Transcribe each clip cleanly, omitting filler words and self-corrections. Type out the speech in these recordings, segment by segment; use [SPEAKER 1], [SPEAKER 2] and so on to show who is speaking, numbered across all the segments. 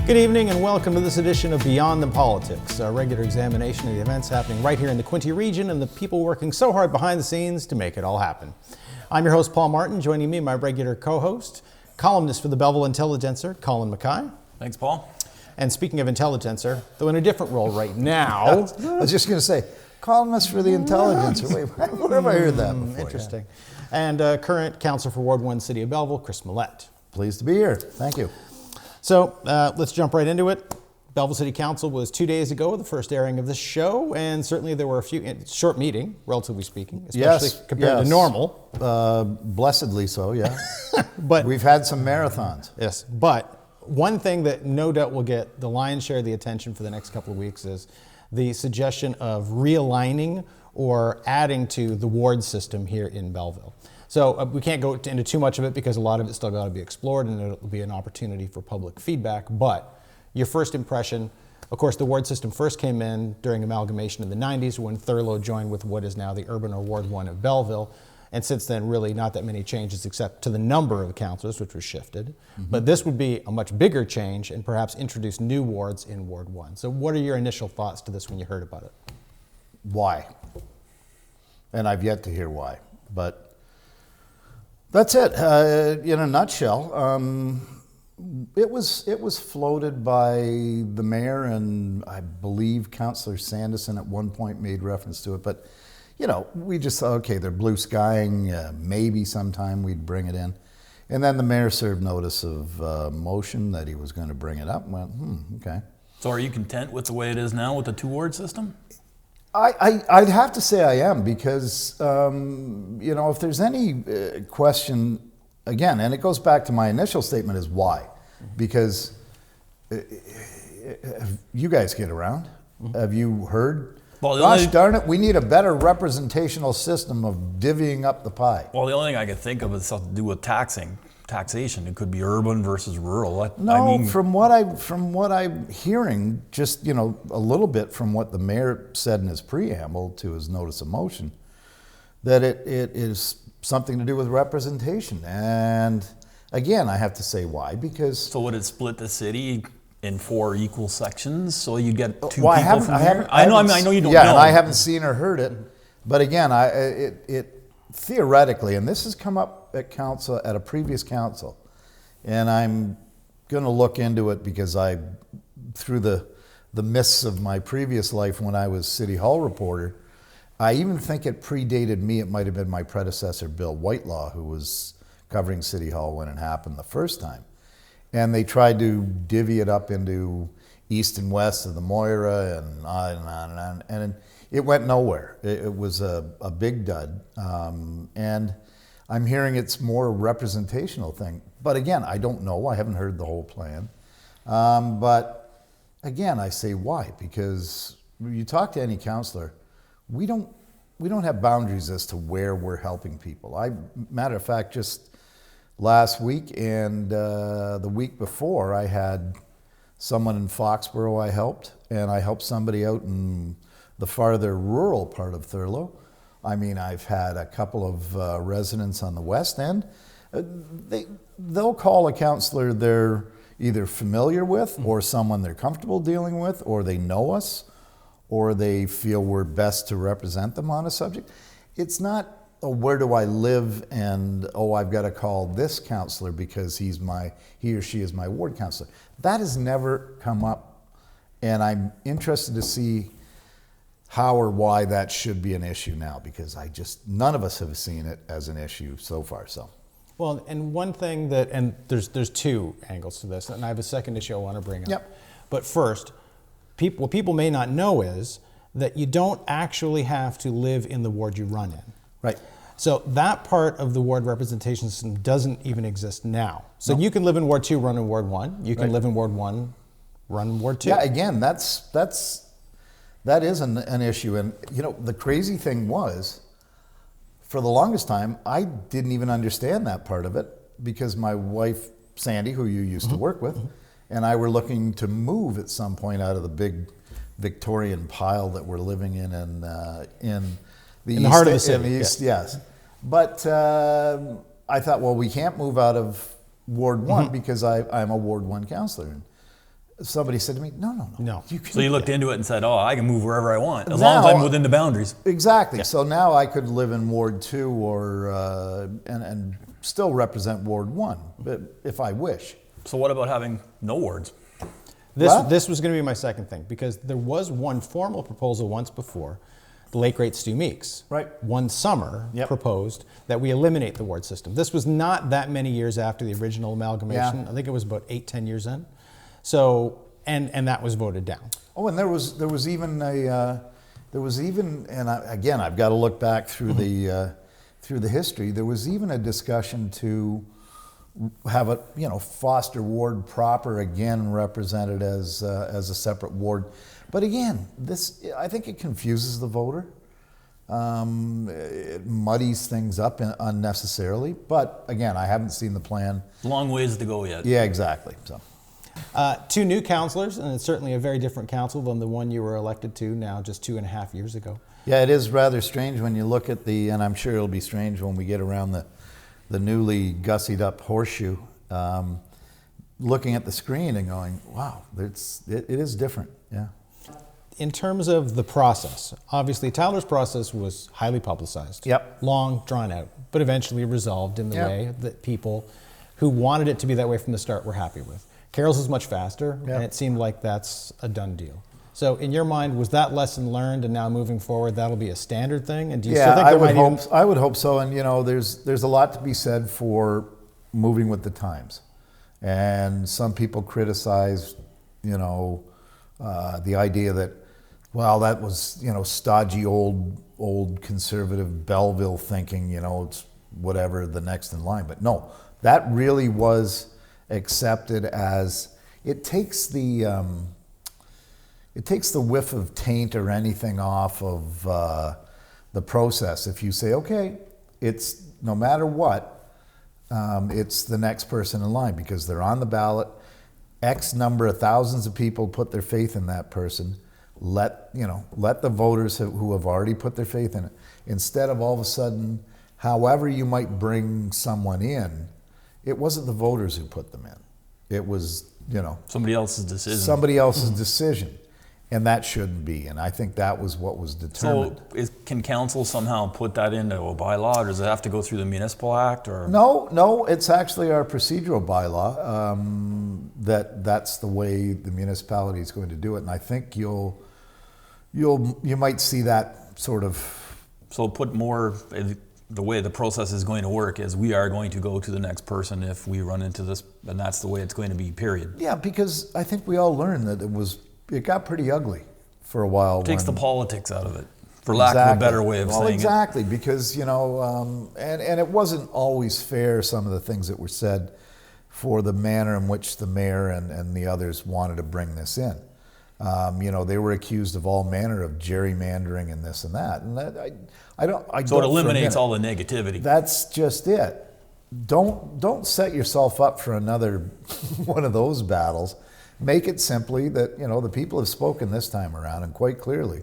[SPEAKER 1] Good evening and welcome to this edition of Beyond the Politics, a regular examination of the events happening right here in the Quinte region and the people working so hard behind the scenes to make it all happen. I'm your host, Paul Martin. Joining me, my regular co-host, columnist for the Belleville Intelligencer, Colin Mackay.
[SPEAKER 2] Thanks, Paul.
[SPEAKER 1] And speaking of Intelligencer, though in a different role right now.
[SPEAKER 3] I was just going to say, columnist for the Intelligencer. Wait, where have I heard that before?
[SPEAKER 1] Interesting. Yeah. And current councillor for Ward 1 City of Belleville, Chris Malette.
[SPEAKER 3] Pleased to be here. Thank you.
[SPEAKER 1] So let's jump right into it. Belleville City Council was 2 days ago, the first airing of this show, and certainly there were a few, short meeting, relatively speaking, especially compared to normal.
[SPEAKER 3] Blessedly so, yeah.
[SPEAKER 1] But
[SPEAKER 3] we've had some marathons.
[SPEAKER 1] Yes, but one thing that no doubt will get the lion's share of the attention for the next couple of weeks is the suggestion of realigning or adding to the ward system here in Belleville. So we can't go into too much of it because a lot of it's still got to be explored and it'll be an opportunity for public feedback. But your first impression, of course, the ward system first came in during amalgamation in the 90s when Thurlow joined with what is now the urban or Ward 1 of Belleville. And since then, really not that many changes except to the number of councillors, which was shifted. Mm-hmm. But this would be a much bigger change and perhaps introduce new wards in Ward 1. So what are your initial thoughts to this when you heard about it?
[SPEAKER 3] Why? And I've yet to hear why, but that's it. In a nutshell, it was floated by the mayor, and I believe Councillor Sanderson at one point made reference to it. But we just thought, okay, they're blue skying. Maybe sometime we'd bring it in, and then the mayor served notice of motion that he was going to bring it up. And went, okay.
[SPEAKER 2] So, are you content with the way it is now with the two-ward system?
[SPEAKER 3] I'd have to say I am because, if there's any question, again, and it goes back to my initial statement is why. Because you guys get around. Mm-hmm. Have you heard? Well, gosh darn it, we need a better representational system of divvying up the pie.
[SPEAKER 2] Well, the only thing I could think of is something to do with taxation. It could be urban versus rural.
[SPEAKER 3] From what I'm hearing, just a little bit from what the mayor said in his preamble to his notice of motion, that it is something to do with representation. And again, I have to say why, because
[SPEAKER 2] so would it split the city in 4 equal sections so you get two
[SPEAKER 3] well,
[SPEAKER 2] people from here? I know you don't know.
[SPEAKER 3] Yeah, and I haven't seen or heard it, but again, it theoretically, and this has come up at council, at a previous council, and I'm going to look into it because through the mists of my previous life when I was City Hall reporter, I even think it predated me. It might have been my predecessor, Bill Whitelaw, who was covering City Hall when it happened the first time. And they tried to divvy it up into east and west of the Moira and on and on and on. And it went nowhere. It was a big dud. And I'm hearing it's more a representational thing. But again, I don't know. I haven't heard the whole plan. But again, I say why? Because you talk to any councillor, we don't have boundaries as to where we're helping people. Matter of fact, just last week and the week before, I had someone in Foxborough I helped, and I helped somebody out in the farther rural part of Thurlow. I mean, I've had a couple of residents on the west end. They'll call a councillor they're either familiar with or someone they're comfortable dealing with, or they know us, or they feel we're best to represent them on a subject. It's not, where do I live and, I've got to call this councillor because he or she is my ward councillor. That has never come up, and I'm interested to see how or why that should be an issue now, because none of us have seen it as an issue so far. So,
[SPEAKER 1] well, and one thing and there's two angles to this, and I have a second issue I want to bring up.
[SPEAKER 3] Yep.
[SPEAKER 1] But first, what people may not know is that you don't actually have to live in the ward you run in.
[SPEAKER 3] Right.
[SPEAKER 1] So that part of the ward representation system doesn't even exist now. So you can live in Ward 2, run in Ward 1. You can live in Ward 1, run in Ward 2.
[SPEAKER 3] Yeah, again, that is an issue. And the crazy thing was, for the longest time, I didn't even understand that part of it, because my wife, Sandy, who you used to work with, and I were looking to move at some point out of the big Victorian pile that we're living in the
[SPEAKER 1] heart of the city.
[SPEAKER 3] In the east, yes. But I thought, well, we can't move out of Ward 1 because I'm a Ward 1 councillor. somebody said to me, no.
[SPEAKER 1] No.
[SPEAKER 2] So you looked into it and said, oh, I can move wherever I want, as
[SPEAKER 3] Now-
[SPEAKER 2] long as I'm within the boundaries.
[SPEAKER 3] Exactly. So now I could live in Ward 2 or, and still represent Ward 1, but if I wish.
[SPEAKER 2] So what about having no wards?
[SPEAKER 1] This was going to be my second thing, because there was one formal proposal once before, the late great Stu Meeks.
[SPEAKER 3] Right.
[SPEAKER 1] One summer
[SPEAKER 3] Yep.
[SPEAKER 1] proposed that we eliminate the ward system. This was not that many years after the original amalgamation.
[SPEAKER 3] Yeah.
[SPEAKER 1] I think it was about 8-10 years in. So, and that was voted down.
[SPEAKER 3] Oh, and there was even again, I've got to look back through the history. There was even a discussion to have a Foster Ward proper again represented as a separate ward. But again, I think it confuses the voter. It muddies things up unnecessarily. But again, I haven't seen the plan.
[SPEAKER 2] Long ways to go yet.
[SPEAKER 3] Yeah, exactly. So.
[SPEAKER 1] 2 new councillors, and it's certainly a very different council than the one you were elected to now just 2.5 years ago.
[SPEAKER 3] Yeah, it is rather strange when you look at and I'm sure it'll be strange when we get around the newly gussied up horseshoe, looking at the screen and going, wow, it is different, yeah.
[SPEAKER 1] In terms of the process, obviously Tyler's process was highly publicized.
[SPEAKER 3] Yep.
[SPEAKER 1] Long, drawn out, but eventually resolved in the
[SPEAKER 3] Yep.
[SPEAKER 1] way that people who wanted it to be that way from the start were happy with. Carol's is much faster,
[SPEAKER 3] Yep.
[SPEAKER 1] and it seemed like that's a done deal. So in your mind, was that lesson learned, and now moving forward, that'll be a standard thing? And do you still think
[SPEAKER 3] I
[SPEAKER 1] there
[SPEAKER 3] would
[SPEAKER 1] might
[SPEAKER 3] hope. I would hope so. And there's a lot to be said for moving with the times. And some people criticize, the idea that, well, that was stodgy old conservative Belleville thinking. It's whatever the next in line. But no, that really was accepted as it takes the whiff of taint or anything off of the process. If you say, okay, it's no matter what, it's the next person in line because they're on the ballot. X number of thousands of people put their faith in that person. Let the voters who have already put their faith in it, instead of all of a sudden, however you might bring someone in, it wasn't the voters who put them in. It was,
[SPEAKER 2] Somebody else's decision.
[SPEAKER 3] somebody else's decision. And that shouldn't be. And I think that was what was determined.
[SPEAKER 2] So can council somehow put that into a bylaw, or does it have to go through the municipal act? Or
[SPEAKER 3] No, it's actually our procedural bylaw that's the way the municipality is going to do it. And I think you might see that sort of.
[SPEAKER 2] So put more, the way the process is going to work is we are going to go to the next person if we run into this, and that's the way it's going to be, period.
[SPEAKER 3] Yeah, because I think we all learned that it got pretty ugly for a while.
[SPEAKER 2] Takes the politics out of it, for lack of a better way of saying
[SPEAKER 3] exactly, because, and it wasn't always fair, some of the things that were said, for the manner in which the mayor and the others wanted to bring this in. They were accused of all manner of gerrymandering and this and that. And that,
[SPEAKER 2] So it eliminates all the negativity.
[SPEAKER 3] That's just it. Don't set yourself up for another one of those battles. Make it simply that, the people have spoken this time around, and quite clearly,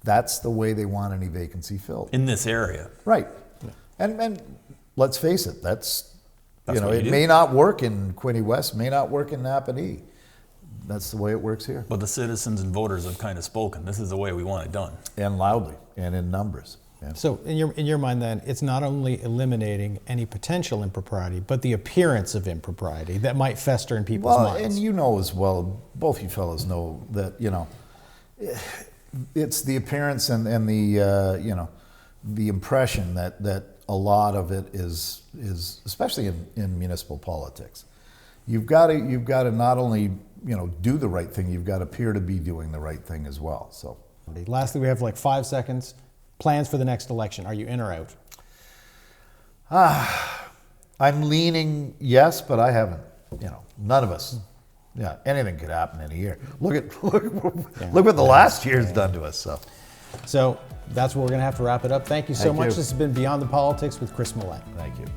[SPEAKER 3] that's the way they want any vacancy filled.
[SPEAKER 2] In this area.
[SPEAKER 3] Right. Yeah. And let's face it, that's
[SPEAKER 2] what
[SPEAKER 3] it
[SPEAKER 2] you do.
[SPEAKER 3] may not work in Quinte West, may not work in Napanee. That's the way it works here.
[SPEAKER 2] But the citizens and voters have kind of spoken. This is the way we want it done.
[SPEAKER 3] And loudly, and in numbers. Yeah.
[SPEAKER 1] So in your mind then, it's not only eliminating any potential impropriety, but the appearance of impropriety that might fester in people's minds.
[SPEAKER 3] And as well, both you fellows know that, it's the appearance and the, the impression that a lot of it is especially in municipal politics. You've got to not only, do the right thing, you've got to appear to be doing the right thing as well. So.
[SPEAKER 1] Lastly, we have like 5 seconds. Plans for the next election. Are you in or out?
[SPEAKER 3] I'm leaning yes, but I haven't. None of us. Yeah, anything could happen in a year. Look what the last year's done to us.
[SPEAKER 1] So that's where we're going to have to wrap it up. Thank you so
[SPEAKER 3] Thank
[SPEAKER 1] much.
[SPEAKER 3] you.
[SPEAKER 1] This has been Beyond the Politics with Chris Malette.
[SPEAKER 3] Thank you.